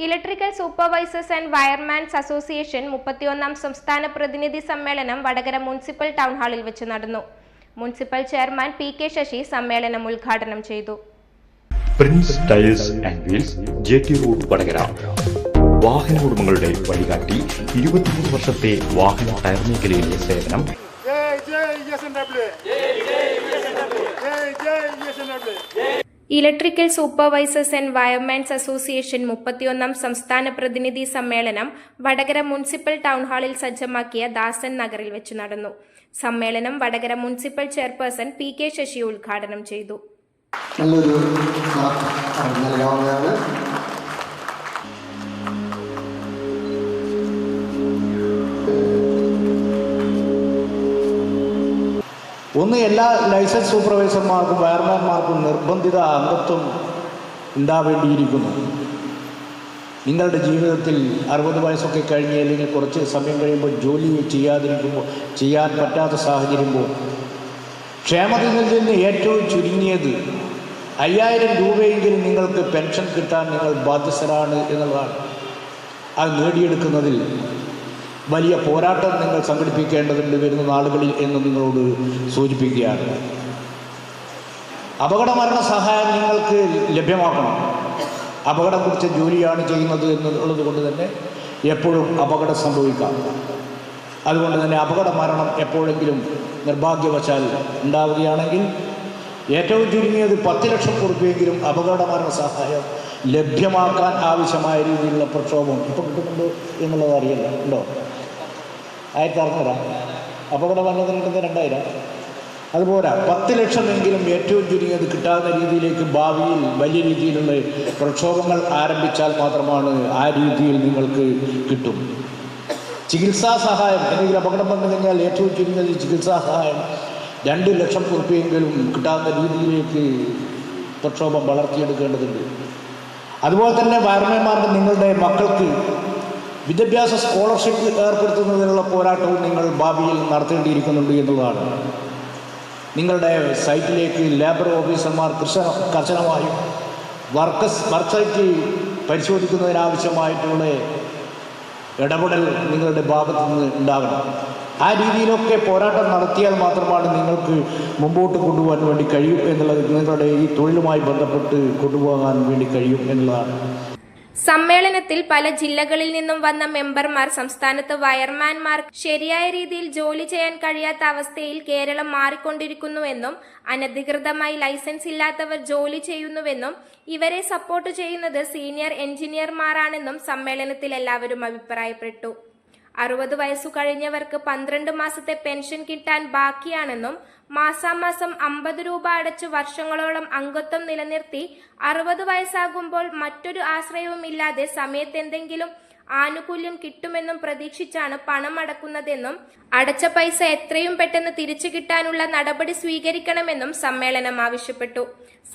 Electrical supervisors and വയർമാൻസ് association 31ാം സംസ്ഥാന പ്രതിനിധി സമ്മേളനം വടകര മുനിസിപ്പൽ ടൗൺ ഹാളിൽ വെച്ച് നടന്നു. Municipal chairman P K. ശശി സമ്മേളനം ഉദ്ഘാടനം ചെയ്തു. Prince tyres and wheels, JT road, Vadakara. വാഹന ഉടമകളുടെ വഴികാട്ടി, 23 വർഷത്തെ വാഹന ടയർ മേഖലയിലെ സേവനം. ഇലക്ട്രിക്കൽ സൂപ്പർവൈസേഴ്സ് ആൻഡ് വയർമാൻസ് അസോസിയേഷൻ 31ാം സംസ്ഥാന പ്രതിനിധി സമ്മേളനം വടകര മുനിസിപ്പൽ ടൗൺ ഹാളിൽ സജ്ജമാക്കിയ ദാസൻ നഗറിൽ വെച്ച് നടന്നു. സമ്മേളനം Vadakara municipal chairperson P K. Sasi ഉദ്ഘാടനം ചെയ്തു. ഒന്ന്, എല്ലാ ലൈസൻസ് സൂപ്പർവൈസർമാർക്കും വയർമാൻമാർക്കും നിർബന്ധിത അംഗത്വം ഉണ്ടാവേണ്ടിയിരിക്കുന്നു. നിങ്ങളുടെ ജീവിതത്തിൽ 60 വയസ്സൊക്കെ കഴിഞ്ഞ് അല്ലെങ്കിൽ കുറച്ച് സമയം കഴിയുമ്പോൾ ജോലി ചെയ്യാൻ പറ്റാത്ത സാഹചര്യമ്പോൾ ക്ഷേമത്തിൽ നിന്ന് ഏറ്റവും ചുരുങ്ങിയത് 5000 രൂപയെങ്കിലും നിങ്ങൾക്ക് പെൻഷൻ കിട്ടാൻ നിങ്ങൾ ബാധ്യസ്ഥരാണ് എന്നുള്ളതാണ്. അത് നേടിയെടുക്കുന്നതിൽ വലിയ പോരാട്ടം നിങ്ങൾ സംഘടിപ്പിക്കേണ്ടതുണ്ട് വരുന്ന നാളുകളിൽ എന്ന് നിങ്ങളോട് സൂചിപ്പിക്കുകയാണ്. അപകടമരണ സഹായം നിങ്ങൾക്ക് ലഭ്യമാക്കണം. അപകടം കുറിച്ച ജോലിയാണ് ചെയ്യുന്നത് എന്നുള്ളത് കൊണ്ട് തന്നെ എപ്പോഴും അപകടം സംഭവിക്കാം. അതുകൊണ്ട് തന്നെ അപകട മരണം എപ്പോഴെങ്കിലും നിർഭാഗ്യവശാൽ ഉണ്ടാവുകയാണെങ്കിൽ ഏറ്റവും ചുരുങ്ങിയത് 10 ലക്ഷം രൂപയെങ്കിലും അപകടമരണ സഹായം ലഭ്യമാക്കാൻ ആവശ്യമായ രീതിയിലുള്ള പ്രക്ഷോഭം ഇപ്പോൾ കിട്ടുന്നുണ്ടോ എന്നുള്ളത് അറിയില്ല. ഉണ്ടോ? 1600 അപകട മരണത്തിന് കിട്ടുന്നത് 2000. അതുപോലെ 10 ലക്ഷമെങ്കിലും ഏറ്റവും ചുരുങ്ങിയത് കിട്ടാവുന്ന രീതിയിലേക്ക് ഭാവിയിൽ വലിയ രീതിയിലുള്ള പ്രക്ഷോഭങ്ങൾ ആരംഭിച്ചാൽ മാത്രമാണ് ആ രീതിയിൽ നിങ്ങൾക്ക് കിട്ടും. ചികിത്സാ സഹായം, എന്തെങ്കിലും അപകടം വന്നു കഴിഞ്ഞാൽ ഏറ്റവും ചുരുങ്ങിയത് ചികിത്സാ സഹായം 2 ലക്ഷം രൂപയെങ്കിലും കിട്ടാവുന്ന രീതിയിലേക്ക് പ്രക്ഷോഭം വളർത്തിയെടുക്കേണ്ടതുണ്ട്. അതുപോലെ തന്നെ വയർമാൻമാർക്ക് നിങ്ങളുടെ മക്കൾക്ക് വിദ്യാഭ്യാസ സ്കോളർഷിപ്പ് ഏർപ്പെടുത്തുന്നതിനുള്ള പോരാട്ടവും നിങ്ങൾ ഭാവിയിൽ നടത്തേണ്ടിയിരിക്കുന്നുണ്ട് എന്നുള്ളതാണ്. നിങ്ങളുടെ സൈറ്റിലേക്ക് ലേബർ ഓഫീസർമാർ കർശനമായും വർക്ക് സൈറ്റ് പരിശോധിക്കുന്നതിനാവശ്യമായിട്ടുള്ള ഇടപെടൽ നിങ്ങളുടെ ഭാഗത്തു നിന്ന് ഉണ്ടാകണം. ആ രീതിയിലൊക്കെ പോരാട്ടം നടത്തിയാൽ മാത്രമാണ് നിങ്ങൾക്ക് മുമ്പോട്ട് കൊണ്ടുപോകാൻ വേണ്ടി കഴിയും എന്നുള്ളത്, നിങ്ങളുടെ ഈ തൊഴിലുമായി ബന്ധപ്പെട്ട് കൊണ്ടുപോകാൻ വേണ്ടി കഴിയും എന്നുള്ളതാണ്. സമ്മേളനത്തിൽ പല ജില്ലകളിൽ നിന്നും വന്ന മെമ്പർമാർ സംസ്ഥാനത്ത് വയർമാൻമാർക്ക് ശരിയായ രീതിയിൽ ജോലി ചെയ്യാൻ കഴിയാത്ത അവസ്ഥയിൽ കേരളം മാറിക്കൊണ്ടിരിക്കുന്നുവെന്നും അനധികൃതമായി ലൈസൻസ് ഇല്ലാത്തവർ ജോലി ചെയ്യുന്നുവെന്നും ഇവരെ സപ്പോർട്ട് ചെയ്യുന്നത് സീനിയർ എഞ്ചിനീയർമാരാണെന്നും സമ്മേളനത്തിൽ എല്ലാവരും അഭിപ്രായപ്പെട്ടു. 60 വയസ്സു കഴിഞ്ഞവർക്ക് 12 മാസത്തെ പെൻഷൻ കിട്ടാൻ ബാക്കിയാണെന്നും മാസാമാസം 50 രൂപ അടച്ചു വർഷങ്ങളോളം അംഗത്വം നിലനിർത്തി 60 വയസ്സാകുമ്പോൾ മറ്റൊരു ആശ്രയവുമില്ലാതെ സമയത്തെന്തെങ്കിലും ആനുകൂല്യം കിട്ടുമെന്നും പ്രതീക്ഷിച്ചാണ് പണം അടക്കുന്നതെന്നും അടച്ച പൈസ എത്രയും പെട്ടെന്ന് തിരിച്ചു കിട്ടാനുള്ള നടപടി സ്വീകരിക്കണമെന്നും സമ്മേളനം ആവശ്യപ്പെട്ടു.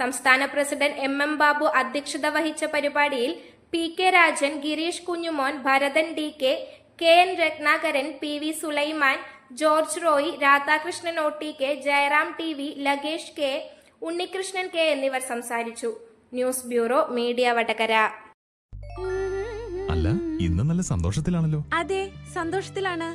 സംസ്ഥാന പ്രസിഡന്റ് എം ബാബു അധ്യക്ഷത വഹിച്ച പരിപാടിയിൽ P K. Rajan, Girish Kunjumon, Bharathan D K., K N. Ratnakaran, P V. Sulaiman, George Roy, Radhakrishnan O T K., Jayaram T V., Lagesh K, Unnikrishnan K എന്നിവർ സംസാരിച്ചു. News bureau, media, Vadakara. അല്ല, ഇന്ന് നല്ല സന്തോഷത്തിലാണല്ലോ? അതെ, സന്തോഷത്തിലാണ്.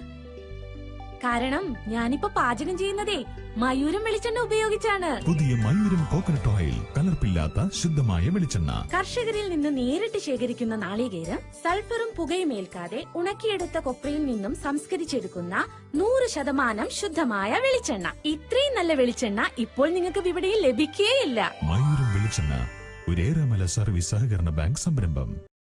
കാരണം ഞാനിപ്പോ പാചകം ചെയ്യുന്നതേ മയൂരം വെളിച്ചെണ്ണ ഉപയോഗിച്ചാണ്. പുതിയ മയൂരം കോക്കനട്ട് ഓയിൽ, കലർപ്പില്ലാത്ത ശുദ്ധമായ വെളിച്ചെണ്ണ. കർഷകരിൽ നിന്ന് നേരിട്ട് ശേഖരിക്കുന്ന നാളികേരം സൾഫറും പുകയും ഏൽക്കാതെ ഉണക്കിയെടുത്ത കൊപ്രയിൽ നിന്നും സംസ്കരിച്ചെടുക്കുന്ന 100% ശുദ്ധമായ വെളിച്ചെണ്ണ. ഇത്രയും നല്ല വെളിച്ചെണ്ണ ഇപ്പോൾ നിങ്ങൾക്ക് വിപണിയിൽ ലഭിക്കുകയില്ല. മയൂരം വെളിച്ചെണ്ണ, ഒരേറെമല സർവീസ് സഹകരണ ബാങ്ക് സംരംഭം.